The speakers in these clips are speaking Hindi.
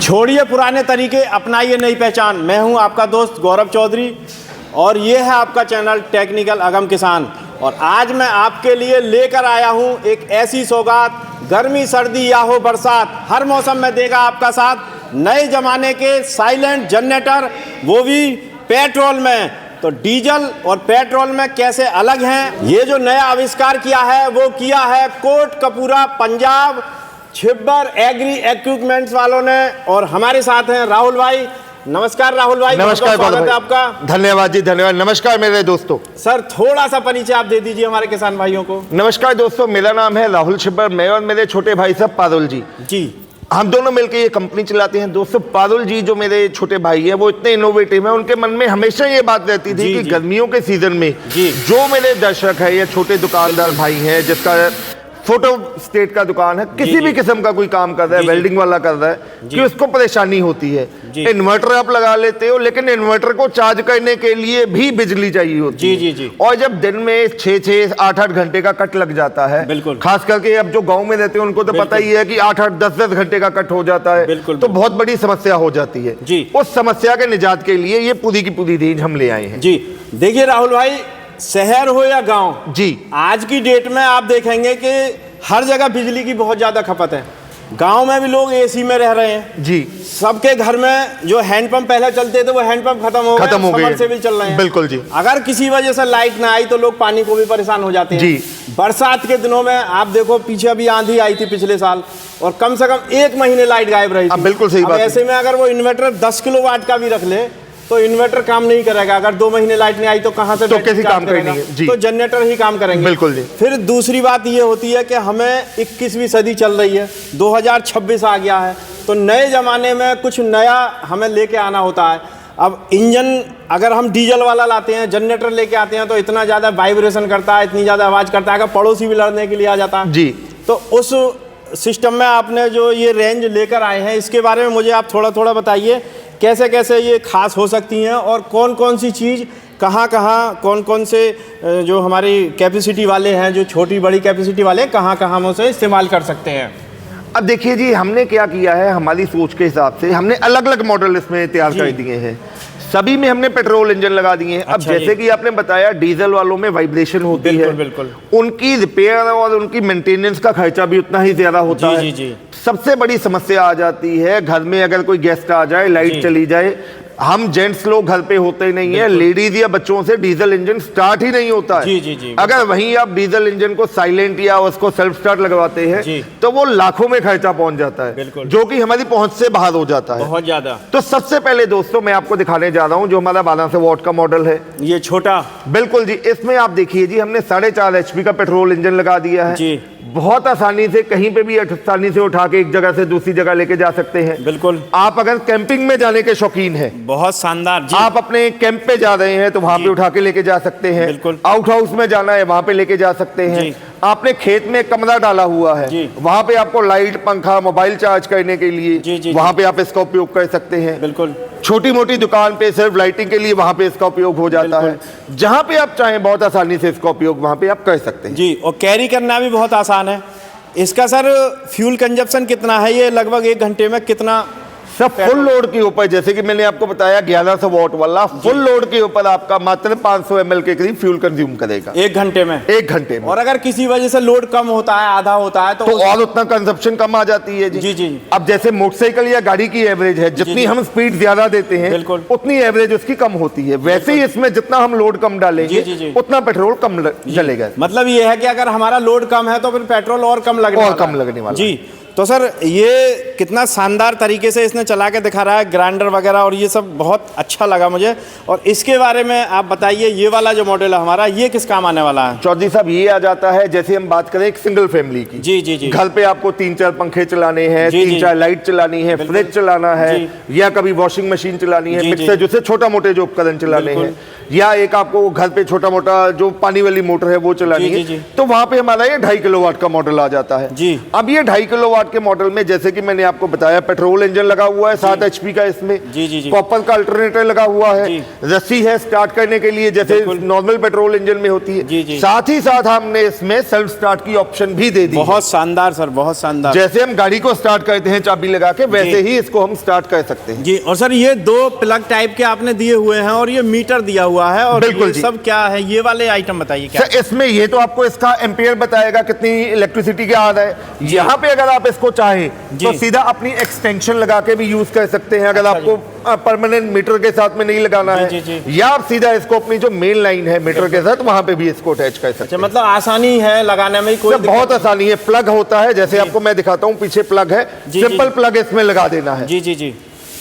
छोड़िए पुराने तरीके, अपनाइए नई पहचान। मैं हूं आपका दोस्त गौरव चौधरी और ये है आपका चैनल टेक्निकल अगम किसान। और आज मैं आपके लिए लेकर आया हूं एक ऐसी सौगात, गर्मी सर्दी या हो बरसात, हर मौसम में देगा आपका साथ। नए ज़माने के साइलेंट जनरेटर, वो भी पेट्रोल में। तो डीजल और पेट्रोल में कैसे अलग हैं, ये जो नया आविष्कार किया है वो किया है कोटकपूरा पंजाब छिब्बर एग्री इक्विपमेंट्स वालों ने। और हमारे साथ हैं राहुल भाई। नमस्कार राहुल भाई। नमस्कार, स्वागत है आपका। धन्यवाद जी, धन्यवाद। नमस्कार मेरे दोस्तों। सर थोड़ा सा परिचय आप दे दीजिए हमारे किसान भाइयों को। नमस्कार दोस्तों, मेरा नाम है राहुल छिब्बर। मैं और मेरे छोटे भाई साहब पारुल जी हम दोनों मिलकर ये कंपनी चलाते हैं। दोस्तों पारुल जी जो मेरे छोटे भाई हैं वो इतने इनोवेटिव हैं, उनके मन में हमेशा ये बात रहती थी कि गर्मियों के सीजन में जो मेरे दर्शक है या छोटे दुकानदार भाई हैं जिसका फोटो स्टेट का दुकान है, किसी भी किस्म का कोई काम कर रहा है, वेल्डिंग वाला कर रहा है, कि उसको परेशानी होती है। इन्वर्टर आप लगा लेते हो लेकिन इन्वर्टर को चार्ज करने के लिए भी बिजली चाहिए होती है। और जब दिन में 6-8 घंटे का कट लग जाता है, खास करके अब जो गांव में रहते हैं उनको तो पता ही है कि 8-8 10-10 घंटे का कट हो जाता है, तो बहुत बड़ी समस्या हो जाती है। उस समस्या के निजात के लिए ये पूरी की पूरी रेंज हम ले आए हैं। जी देखिए राहुल भाई, शहर हो या गांव जी, आज की डेट में आप देखेंगे कि हर जगह बिजली की बहुत ज्यादा खपत है। गांव में भी लोग एसी में रह रहे हैं जी। सबके घर में जो हैंडपंप पहले चलते थे वो हैंडपंप खत्म हो गए, से भी चल रहे हैं। बिल्कुल जी। अगर किसी वजह से लाइट ना आई तो लोग पानी को भी परेशान हो जाते हैं जी। बरसात के दिनों में आप देखो, पीछे अभी आंधी आई थी पिछले साल और कम से कम 1 महीने लाइट गायब रही थी। बिल्कुल सही बात। ऐसे में अगर वो इन्वर्टर 10 किलोवाट का भी रख ले तो इन्वर्टर काम नहीं करेगा। अगर 2 महीने लाइट नहीं आई तो कहाँ से कैसे काम करेगा जी। तो जनरेटर ही काम करेंगे। बिल्कुल जी। फिर दूसरी बात ये होती है कि हमें 21वीं सदी चल रही है, 2026 आ गया है, तो नए ज़माने में कुछ नया हमें लेके आना होता है। अब इंजन अगर हम डीजल वाला लाते हैं, जनरेटर लेके आते हैं तो इतना ज़्यादा वाइब्रेशन करता है, इतनी ज़्यादा आवाज़ करता है कि पड़ोसी भी लड़ने के लिए आ जाता है जी। तो उस सिस्टम में आपने जो ये रेंज लेकर आए हैं, इसके बारे में मुझे आप थोड़ा थोड़ा बताइए, कैसे कैसे ये खास हो सकती हैं और कौन कौन सी चीज़ कहाँ कहाँ, कौन कौन से जो हमारी कैपेसिटी वाले हैं, जो छोटी बड़ी कैपेसिटी वाले, कहाँ कहाँ हम उसे इस्तेमाल कर सकते हैं। अब देखिए जी, हमने क्या किया है, हमारी सोच के हिसाब से हमने अलग अलग मॉडल इसमें तैयार कर दिए हैं। सभी में हमने पेट्रोल इंजन लगा दिए हैं। अब जैसे कि आपने बताया डीजल वालों में वाइब्रेशन होती है, उनकी रिपेयर और उनकी मेंटेनेंस का खर्चा भी उतना ही ज्यादा होता है। सबसे बड़ी समस्या आ जाती है घर में अगर कोई गेस्ट आ जाए, लाइट चली जाए, हम जेंट्स लोग घर पे होते ही नहीं है, लेडीज या बच्चों से डीजल इंजन स्टार्ट ही नहीं होता है। अगर वहीं आप डीजल इंजन को साइलेंट या उसको सेल्फ स्टार्ट लगवाते हैं तो वो लाखों में खर्चा पहुंच जाता है, जो कि हमारी पहुंच से बाहर हो जाता है बहुत ज्यादा। तो सबसे पहले दोस्तों मैं आपको दिखाने जा रहा हूं जो हमारा 1200 वॉट का मॉडल है, ये छोटा। बिल्कुल जी। इसमें आप देखिए जी, हमने 4.5 HP का पेट्रोल इंजन लगा दिया है। बहुत आसानी से कहीं पे भी आसानी से उठा के एक जगह से दूसरी जगह लेके जा सकते हैं। बिल्कुल। आप अगर कैंपिंग में जाने के शौकीन हैं, बहुत शानदार जी। आप अपने कैंप पे जा रहे हैं तो वहां पे उठा के लेके जा सकते हैं। बिल्कुल। आउट हाउस में जाना है वहां पे लेके जा सकते हैं। आपने खेत में कमरा डाला हुआ है, वहां पे आपको लाइट, पंखा, मोबाइल चार्ज करने के लिए वहां पे आप इसका उपयोग कर सकते हैं। बिल्कुल। छोटी मोटी दुकान पे सिर्फ लाइटिंग के लिए वहां पे इसका उपयोग हो जाता है। जहां पे आप चाहें बहुत आसानी से इसका उपयोग वहां पे आप कर सकते हैं जी। और कैरी करना भी बहुत आसान है। इसका सर फ्यूल कंजप्शन कितना है, ये लगभग 1 घंटे में कितना? सब फुल लोड के ऊपर, जैसे कि मैंने आपको बताया 1100 वॉट वाला फुल लोड के ऊपर आपका मात्र 500 ml के करीब फ्यूल कंज्यूम करेगा 1 घंटे में। 1 घंटे में। और अगर किसी वजह से लोड कम होता है, आधा होता है, तो और उतना कंजप्शन कम आ जाती है जी। जी। अब जैसे मोटरसाइकिल या गाड़ी की एवरेज है, जितनी हम स्पीड ज्यादा देते हैं उतनी एवरेज उसकी कम होती है। वैसे ही इसमें जितना हम लोड कम डालेंगे उतना पेट्रोल कम जलेगा। मतलब ये है कि अगर हमारा लोड कम है तो फिर पेट्रोल और कम लगने वाला जी। तो सर ये कितना शानदार तरीके से इसने चला के दिखा रहा है, ग्राइंडर वगैरह, और ये सब बहुत अच्छा लगा मुझे। और इसके बारे में आप बताइए, ये वाला जो मॉडल है हमारा, ये किस काम आने वाला है? चौधरी साहब, ये आ जाता है जैसे हम बात करें एक सिंगल फैमिली की। जी जी जी। घर पे आपको 3-4 पंखे चलाने हैं, 3-4 लाइट चलानी है, फ्रिज चलाना है, या कभी वॉशिंग मशीन चलानी है, मिक्सर, जैसे छोटा मोटे जो उपकरण चलाने हैं, या एक आपको घर पे छोटा मोटा जो पानी वाली मोटर है वो चलानी है, तो वहां पे हमारा ये 2.5 किलोवाट का मॉडल आ जाता है जी। अब ये 2.5 किलोवाट किलोवाट के मॉडल में जैसे कि मैंने आपको बताया पेट्रोल इंजन लगा हुआ है 7 HP का इसमें, कॉपर का अल्टरनेटर लगा हुआ है, रस्सी है स्टार्ट करने के लिए जैसे नॉर्मल पेट्रोल इंजन में होती है, साथ ही साथ हमने इसमें सेल्फ स्टार्ट की ऑप्शन भी दे दी। बहुत शानदार सर, बहुत शानदार। जैसे हम गाड़ी को स्टार्ट करते हैं चाबी लगा के, वैसे ही इसको हम स्टार्ट कर सकते हैं जी। और सर ये 2 प्लग टाइप के आपने दिए हुए हैं और ये मीटर दिया हुआ है, और बिल्कुल ये सब क्या है, ये वाले आइटम बताइए क्या? सर इसमें ये तो आपको इसका एम्पियर बताएगा कितनी इलेक्ट्रिसिटी का आ रहा है। यहाँ पे अगर आप इसको चाहें तो सीधा अपनी एक्सटेंशन लगा के भी यूज कर सकते हैं, अगर आपको परमानेंट मीटर के साथ में नहीं लगाना है, या आप सीधा इसको अपनी जो मेन लाइन है मीटर के साथ वहां पे भी इसको अटैच कर सकते हैं। मतलब आसानी है लगाने में, कोई बहुत आसानी है। प्लग होता है जैसे आपको मैं दिखाता हूँ, पीछे प्लग है, सिंपल प्लग इसमें लगा देना है। जी जी जी,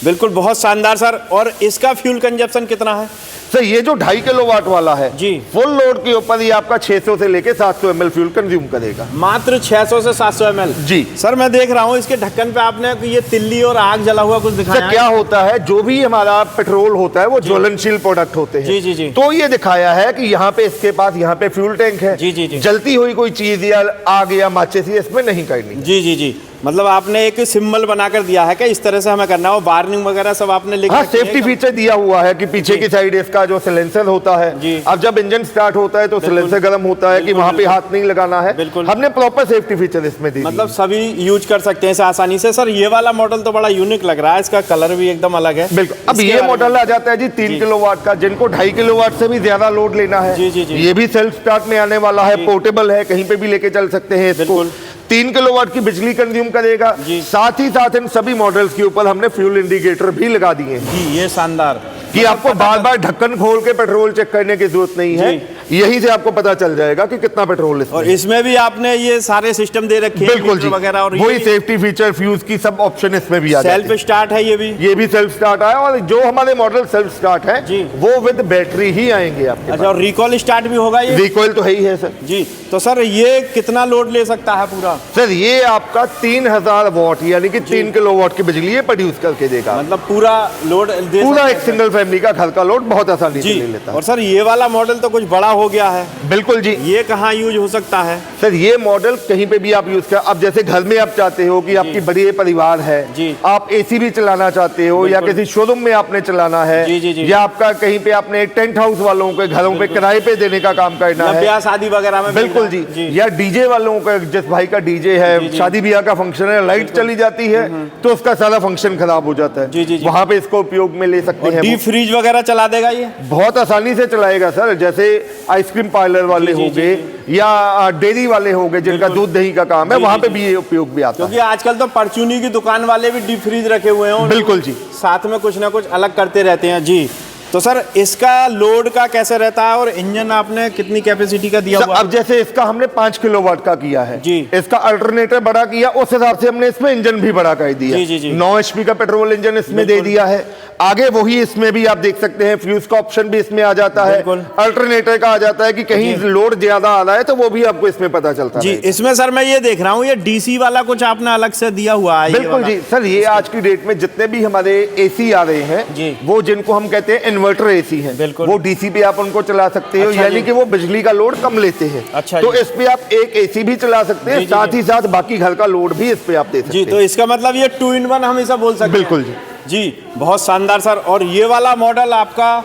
बिल्कुल बहुत शानदार सर। और इसका फ्यूल कंजप्शन कितना है सर? ये जो 2.5 किलोवाट वाला है जी, फुल लोड के ऊपर ये आपका 600 से लेके 700 ml फ्यूल कंज्यूम करेगा। मात्र 600 से 700 ml। जी सर मैं देख रहा हूँ इसके ढक्कन पे आपने ये तिल्ली और आग जला हुआ कुछ दिखाया है? क्या होता है, जो भी हमारा पेट्रोल होता है वो ज्वलनशील प्रोडक्ट होते हैं। जी जी जी। तो ये दिखाया है कि यहाँ पे इसके पास यहाँ पे फ्यूल टैंक है। जी जी जी। जलती हुई कोई चीज या आग या माचिस इसमें नहीं करनी। जी जी जी, मतलब आपने एक सिंबल बनाकर दिया है कि इस तरह से हमें करना हो, वार्निंग वगैरह सब आपने लिखा है। सेफ्टी फीचर दिया हुआ है कि पीछे की साइड इसका जो सिलेंसर होता है, अब जब इंजन स्टार्ट होता है तो सिलेंसर गर्म होता है कि वहां पे हाथ नहीं लगाना है। हमने प्रॉपर सेफ्टी फीचर इसमें दी, मतलब सभी यूज कर सकते हैं इसे आसानी से। सर ये वाला मॉडल तो बड़ा यूनिक लग रहा है, इसका कलर भी एकदम अलग है। बिल्कुल। अब ये मॉडल आ जाता है जी 3 किलोवाट का, जिनको 2.5 किलोवाट से भी ज्यादा लोड लेना है। जी जी जी। ये भी सेल्फ स्टार्ट में आने वाला है, पोर्टेबल है, कहीं पे भी लेके चल सकते हैं इसको। 3 किलोवाट की बिजली कंज्यूम करेगा। साथ ही साथ इन सभी मॉडल्स के ऊपर हमने फ्यूल इंडिकेटर भी लगा दिए हैं जी, ये शानदार कि आपको बार बार ढक्कन खोल के पेट्रोल चेक करने की जरूरत नहीं है, यहीं से आपको पता चल जाएगा कि कितना पेट्रोल इसमें। और इसमें भी आपने ये सारे सिस्टम दे रखे हैं, बिल्कुल जी वगैरह, और वही सेफ्टी फीचर फ्यूज की सब ऑप्शन इसमें भी आ जाते हैं। सेल्फ स्टार्ट है ये भी सेल्फ स्टार्ट है, और जो हमारे मॉडल सेल्फ स्टार्ट है वो विद बैटरी ही आएंगे आपके। अच्छा, और रिकॉल स्टार्ट भी होगा ये? रिकॉइल तो है ही है सर जी। तो सर ये कितना लोड ले सकता है पूरा? सर ये आपका 3000 वॉट यानी कि 3 किलोवाट की बिजली ये प्रोड्यूस करके देगा। मतलब पूरा लोड दे, पूरा एक सिंगल फैमिली का घर का लोड बहुत आसानी से ले लेता है। और सर ये वाला मॉडल तो कुछ बड़ा हो गया है। बिल्कुल जी। ये कहाँ यूज हो सकता है? सर ये मॉडल कहीं पे भी आप यूज कर, अब जैसे घर में आप चाहते हो कि आपकी बड़ी परिवार है, आप एसी भी चलाना चाहते हो, या किसी शोरूम में आपने चलाना है, या आपका कहीं पे आपने टेंट हाउस वालों के घरों पे किराए पे देने का काम करना है, ब्याह शादी वगैरह में। बिल्कुल जी। या डीजे वालों का, जिस भाई का डीजे है, शादी ब्याह का फंक्शन है, लाइट चली जाती है तो उसका सारा फंक्शन खराब हो जाता है, वहां पे इसको उपयोग में ले सकते हैं। डीप फ्रीज वगैरह चला देगा ये? बहुत आसानी से चलाएगा सर। जैसे आइसक्रीम पार्लर वाले हो गए या डेयरी वाले हो गए जिनका दूध दही का काम है, वहां पे भी ये उपयोग भी आता है। क्योंकि आजकल तो परचूनी की दुकान वाले भी डीप फ्रीज रखे हुए हैं। बिल्कुल जी, साथ में कुछ ना कुछ अलग करते रहते हैं जी। तो सर इसका लोड का कैसे रहता है, और इंजन आपने कितनी कैपेसिटी का दिया हुआ? अब जैसे इसका हमने 5 किलोवाट का किया है जी, इसका अल्टरनेटर बड़ा किया, उस हिसाब से हमने इसमें इंजन भी बड़ा कर दिया। जी जी जी। 9 HP का पेट्रोल इंजन इसमें दे दिया है। आगे वही इसमें भी आप देख सकते हैं फ्यूज का ऑप्शन भी इसमें आ जाता है, अल्टरनेटर का आ जाता है कि कहीं लोड ज्यादा आ रहा है तो वो भी आपको इसमें पता चलता है जी। इसमें सर मैं ये देख रहा हूँ ये डीसी वाला कुछ आपने अलग से दिया हुआ है? बिल्कुल जी सर, ये आज की डेट में जितने भी हमारे एसी आ रहे हैं वो जिनको हम कहते हैं इन्वर्टर एसी है, वो डीसी पे आप उनको चला सकते हो। अच्छा, यानी कि वो बिजली का लोड कम लेते हैं। अच्छा, तो इस पे आप एक एसी भी चला सकते हैं, साथ ही साथ बाकी घर का लोड भी इस पे आप दे सकते हैं। तो इसका मतलब ये 2 in 1 हम ऐसा बोल सकते हैं? बिल्कुल जी, बहुत शानदार सर। और ये वाला मॉडल आपका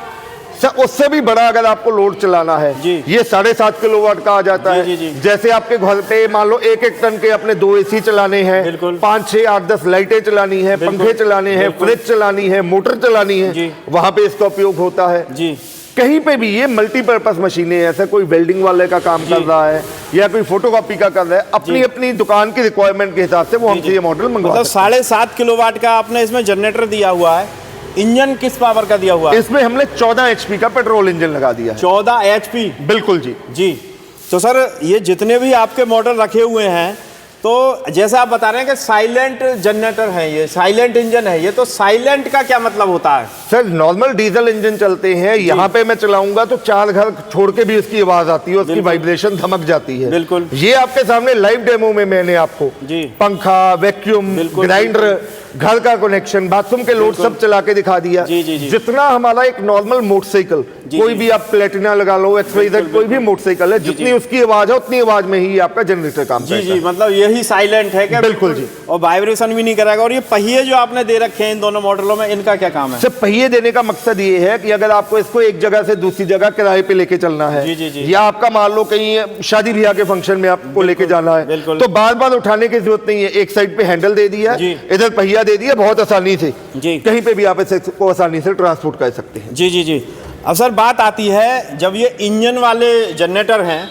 सर उससे भी बड़ा अगर आपको लोड चलाना है जी, ये 7.5 किलोवाट का आ जाता है। जैसे आपके घर पे मान लो 1-1 टन के अपने 2 एसी चलाने हैं, 5, 6, 8, 10 लाइटें चलानी है, पंखे चलाने हैं, फ्रिज चलानी है, मोटर चलानी है, वहां पे इसका उपयोग होता है जी। कहीं पे भी ये मल्टीपर्पज मशीनें, ऐसा कोई वेल्डिंग वाले का काम कर रहा है या कोई फोटोकॉपी का कर रहा है, अपनी अपनी दुकान की रिक्वायरमेंट के हिसाब से वो हमसे ये मॉडल मंगवा। मतलब 7.5 किलोवाट का आपने इसमें जनरेटर दिया हुआ है। इंजन किस पावर का दिया हुआ है? इसमें हमने 14 HP का पेट्रोल इंजन लगा दिया है। 14 HP? बिल्कुल जी जी। तो सर ये जितने भी आपके मॉडल रखे हुए हैं, तो जैसा आप बता रहे हैं कि साइलेंट जनरेटर है, ये साइलेंट इंजन है, ये तो साइलेंट का क्या मतलब होता है? सर नॉर्मल डीजल इंजन चलते हैं, यहाँ पे मैं चलाऊंगा तो 4 घर छोड़ के भी उसकी आवाज आती है, उसकी वाइब्रेशन धमक जाती है। बिल्कुल। ये आपके सामने लाइव डेमो में मैंने आपको पंखा, वैक्यूम, ग्राइंडर घर का कनेक्शन, बाथरूम के लोड सब चला के दिखा दिया। जी, जी, जी। जितना हमारा एक नॉर्मल मोटरसाइकिल, कोई भी आप प्लेटिना लगा लो, एक्सवाइजेड कोई भी मोटरसाइकिल है, जितनी उसकी आवाज है उतनी आवाज में ही आपका जनरेटर काम जी करता जी, मतलब यही साइलेंट है क्या? बिल्कुल जी। और वाइब्रेशन भी नहीं करेगा। और ये पहिए जो आपने दे रखे हैं इन दोनों मॉडलों में, इनका क्या काम है? सिर्फ पहिए देने का मकसद ये है कि अगर आपको इसको एक जगह से दूसरी जगह किराए पे लेके चलना है, जी, जी, जी। या आपका मान लो कहीं शादी ब्याह के फंक्शन में आपको लेके जाना है, बिल्कुल। तो बार बार उठाने की जरूरत नहीं है। एक साइड पे हैंडल दे दिया, जी। इधर पहिया दे दिया, बहुत आसानी से जी। कहीं पे भी आप इसको आसानी से ट्रांसपोर्ट कर सकते हैं। जी जी जी। अब सर बात आती है, जब ये इंजन वाले जनरेटर हैं,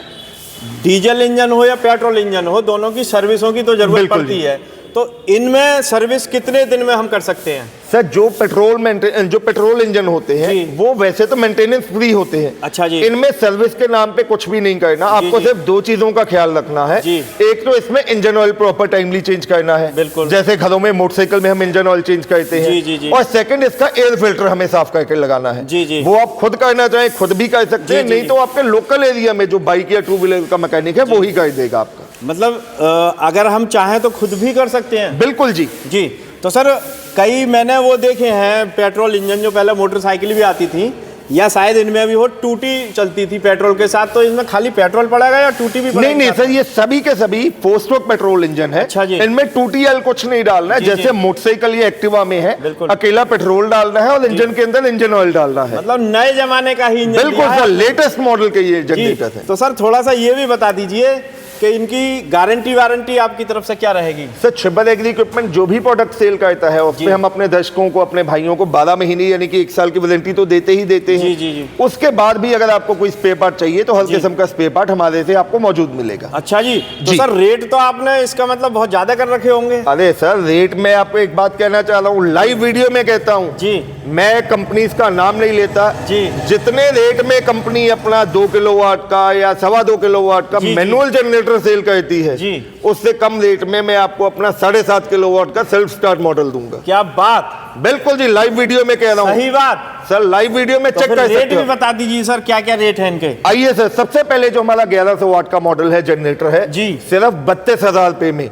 डीजल इंजन हो या पेट्रोल इंजन हो, दोनों की सर्विसों की तो जरूरत बिल्कुल पड़ती जी। है, तो इनमें सर्विस कितने दिन में हम कर सकते हैं? सर जो पेट्रोल इंजन होते हैं जी। वो वैसे तो मेंटेनेंस फ्री होते हैं। अच्छा जी। इनमें सर्विस के नाम पे कुछ भी नहीं करना, आपको जी। सिर्फ दो चीजों का ख्याल रखना है। जी। एक तो इसमें engine oil proper timely change करना है, बिल्कुल। जैसे घरों में मोटरसाइकिल में हम इंजन ऑयल चेंज करते हैं। जी, जी, जी। और सेकंड इसका एयर फिल्टर हमें साफ करके लगाना है। जी, जी। वो आप खुद करना चाहें खुद भी कर सकते हैं, जी, नहीं जी। तो आपके लोकल एरिया में जो बाइक या टू व्हीलर का मैकेनिक है वो ही कर देगा आपका। मतलब अगर हम चाहें तो खुद भी कर सकते हैं? बिल्कुल जी। जी। तो सर कई मैंने वो देखे हैं पेट्रोल इंजन, जो पहले मोटरसाइकिल भी आती थी, या शायद इनमें भी वो टूटी चलती थी पेट्रोल के साथ, तो इसमें खाली पेट्रोल पड़ेगा या टूटी भी पड़ेगी? नहीं सर, ये सभी के सभी 4 स्ट्रोक पेट्रोल इंजन है। अच्छा जी। इनमें 2TL कुछ नहीं डालना है, जी, जैसे जी। मोटरसाइकिल या एक्टिवा में है, बिल्कुल। अकेला पेट्रोल डालना है और इंजन के अंदर इंजन ऑयल डालना है। मतलब नए जमाने का ही इंजन बिल्कुल दिया है। सर, लेटेस्ट मॉडल के ये जी। जनरेटर है। तो सर थोड़ा सा ये भी बता दीजिए कि इनकी गारंटी वारंटी आपकी तरफ से क्या रहेगी? सर छिब्बर एग्री इक्विपमेंट जो भी प्रोडक्ट सेल करता है उसमें हम अपने दर्शकों को, अपने भाइयों को 12 महीने यानी कि 1 साल की वारंटी तो देते ही देते हैं। जी, जी, जी। उसके बाद भी अगर आपको कोई स्पेयर पार्ट चाहिए तो हर किस्म का स्पेयर पार्ट हमारे से आपको मौजूद मिलेगा। अच्छा जी। तो जी। सर रेट तो आपने इसका मतलब बहुत ज्यादा कर रखे होंगे? अरे सर, रेट में आपको एक बात कहना चाह रहा हूँ, लाइव वीडियो में कहता हूँ जी। मैं कंपनीज का नाम नहीं लेता जी। जितने रेट में कंपनी अपना 2 किलोवाट का या 2.25 किलोवाट का जी, जी। मैनुअल जनरेटर सेल करती है, जी। उससे कम रेट में मैं आपको अपना 7.5 किलोवाट का सेल्फ स्टार्ट मॉडल दूंगा। क्या बात! बिल्कुल जी, लाइव वीडियो में कह रहा हूँ। सही बात। सर लाइव वीडियो में तो चेक फिर कर रेट सकते भी हो। बता दीजिए सर, क्या क्या रेट है इनके? आइए सर, सबसे पहले जो हमारा 1100 वाट का मॉडल है, जनरेटर है जी। सिर्फ 32,000 रुपए में,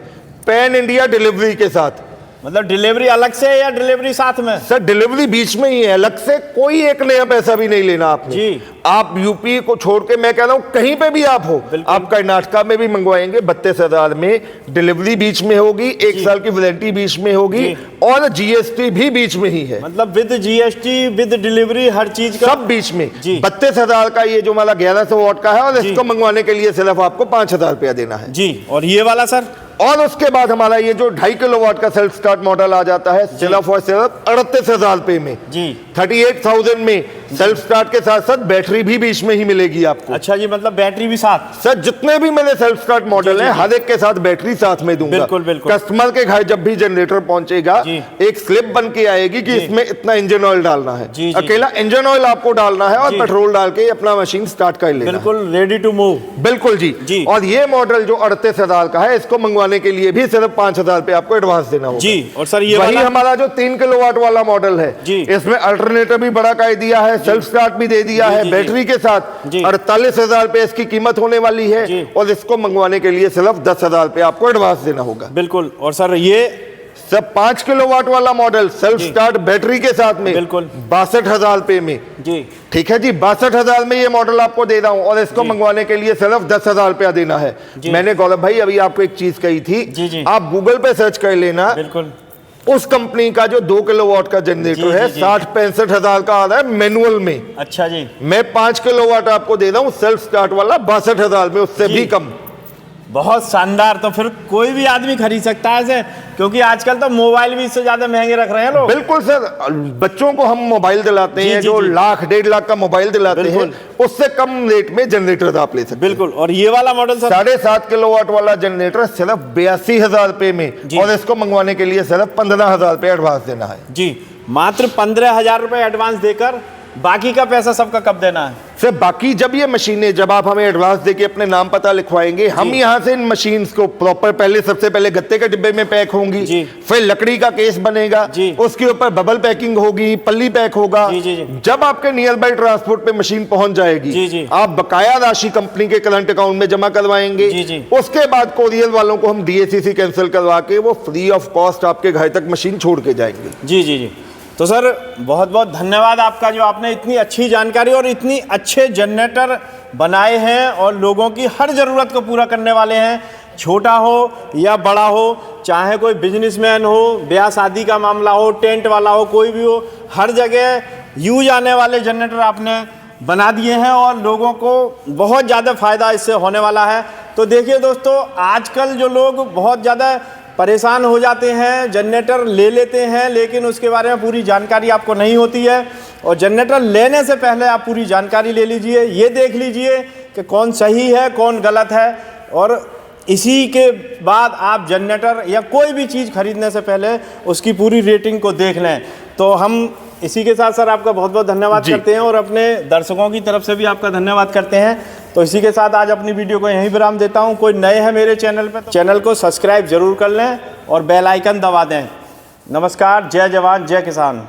पैन इंडिया डिलीवरी के साथ। मतलब डिलीवरी अलग से या डिलीवरी साथ में? सर डिलीवरी बीच में ही है, अलग से कोई एक नया पैसा भी नहीं लेना आपने। जी। आप यूपी को छोड़ के मैं कह रहा हूँ कहीं पे भी आप हो, आप कर्नाटका में भी मंगवाएंगे 32,000 में, डिलीवरी बीच में होगी, 1 साल की वारंटी बीच में होगी, जी। और जीएसटी भी बीच में ही है। मतलब विद जीएसटी विद डिलीवरी हर चीज का सब बीच में। जी। 32,000 का ये जो हमारा 1100 वाट का है, और जी। इसको मंगवाने के लिए सिर्फ आपको 5,000 रुपया देना है। जी। और ये वाला सर? और उसके बाद हमारा ये जो 2.5 किलोवाट का सेल्फ स्टार्ट मॉडल आ जाता है सिर्फ और सिर्फ 38,000 रुपए में। जी। 38,000 में सेल्फ स्टार्ट के साथ साथ बैटरी भी बीच में ही मिलेगी आपको। अच्छा जी, मतलब बैटरी भी साथ? सर जितने भी मेरे सेल्फ स्टार्ट मॉडल हैं, हर एक के साथ बैटरी साथ में दूंगा। बिल्कुल, बिल्कुल। कस्टमर के घर जब भी जनरेटर पहुंचेगा, जी। एक स्लिप बन के आएगी कि जी। इसमें इतना इंजन ऑयल डालना है। जी, जी। अकेला इंजन ऑयल आपको डालना है और जी। पेट्रोल डाल के अपना मशीन स्टार्ट कर लेना है। बिल्कुल रेडी टू मूव। बिल्कुल जी। जी। और ये मॉडल जो 38,000 का है, इसको मंगवाने के लिए भी सिर्फ 5,000 रुपए आपको एडवांस देना होगा। जी। और सर ये वही वाला? हमारा जो 3 किलोवाट वाला मॉडल है, जी। इसमें अल्टरनेटर भी बड़ा कर दिया है, सेल्फ स्टार्ट भी दे दिया जी, है, जी, बैटरी के साथ जी। 48,000 रुपए इसकी कीमत होने वाली है। जी। और इसको मंगवाने के लिए सिर्फ 10,000 रुपए आपको एडवांस देना होगा। बिल्कुल। और सर ये? सब 5 किलोवाट वाला मॉडल सेल्फ जी। स्टार्ट बैटरी के साथ में बिल्कुल। 62,000 रुपए में। जी। ठीक है जी, 62,000 में ये मॉडल आपको दे रहा हूं, और इसको जी। मंगवाने के लिए सिर्फ 10,000 रुपया देना है। जी। मैंने गौरव भाई अभी आपको एक चीज कही थी, जी, जी। आप गूगल पे सर्च कर लेना, बिल्कुल। उस कंपनी का जो 2 किलोवाट का जनरेटर जी, है, जी, जी। 60-65,000 का आ रहा है मैनुअल में। अच्छा जी। मैं 5 किलोवाट आपको दे रहा हूं सेल्फ स्टार्ट वाला 62,000 में, उससे जी। भी कम। बहुत शानदार। तो फिर कोई भी आदमी खरीद सकता है इसे, क्योंकि आजकल तो मोबाइल भी इससे ज्यादा महंगे रख रहे हैं लोग। बिल्कुल सर, बच्चों को हम मोबाइल दिलाते जी, हैं, जी, जो जी। 1,00,000 1.5 का मोबाइल दिलाते हैं, बिल्कुल। उससे कम रेट में जनरेटर आप ले सकते हैं। बिल्कुल। और ये वाला मॉडल सर? 7.5 किलोवाट वाला जनरेटर सिर्फ 82,000 रुपए में, जी। और इसको मंगवाने के लिए सिर्फ 15,000 रुपए एडवांस देना है। जी। मात्र 15,000 रुपए एडवांस देकर बाकी का पैसा सबका कब देना है? सर बाकी जब ये मशीनें, जब आप हमें एडवांस देके अपने नाम पता लिखवाएंगे, हम यहाँ से इन मशीन्स को प्रॉपर पहले सबसे पहले गत्ते के डिब्बे में पैक होंगी, फिर लकड़ी का केस बनेगा, उसके ऊपर बबल पैकिंग होगी, पल्ली पैक होगा। जब आपके नियर बाई ट्रांसपोर्ट पे मशीन पहुंच जाएगी, आप बकाया राशि कंपनी के करंट अकाउंट में जमा करवाएंगे। उसके बाद कोरियर वालों को हम DACC कैंसिल करवा के वो फ्री ऑफ कॉस्ट आपके घर तक मशीन छोड़ के जाएंगे। जी। तो सर बहुत बहुत धन्यवाद आपका, जो आपने इतनी अच्छी जानकारी और इतनी अच्छे जनरेटर बनाए हैं और लोगों की हर ज़रूरत को पूरा करने वाले हैं, छोटा हो या बड़ा हो, चाहे कोई बिजनेसमैन हो, ब्याह शादी का मामला हो, टेंट वाला हो, कोई भी हो, हर जगह यूज आने वाले जनरेटर आपने बना दिए हैं और लोगों को बहुत ज़्यादा फ़ायदा इससे होने वाला है। तो देखिए दोस्तों, आजकल जो लोग बहुत ज़्यादा परेशान हो जाते हैं, जनरेटर ले लेते हैं लेकिन उसके बारे में पूरी जानकारी आपको नहीं होती है, और जनरेटर लेने से पहले आप पूरी जानकारी ले लीजिए, ये देख लीजिए कि कौन सही है कौन गलत है, और इसी के बाद आप जनरेटर या कोई भी चीज़ खरीदने से पहले उसकी पूरी रेटिंग को देख लें। तो हम इसी के साथ सर आपका बहुत बहुत धन्यवाद करते हैं और अपने दर्शकों की तरफ से भी आपका धन्यवाद करते हैं। तो इसी के साथ आज अपनी वीडियो को यहीं विराम देता हूं। कोई नए हैं मेरे चैनल पे तो चैनल को सब्सक्राइब जरूर कर लें और बेल आइकन दबा दें। नमस्कार, जय जवान जय किसान।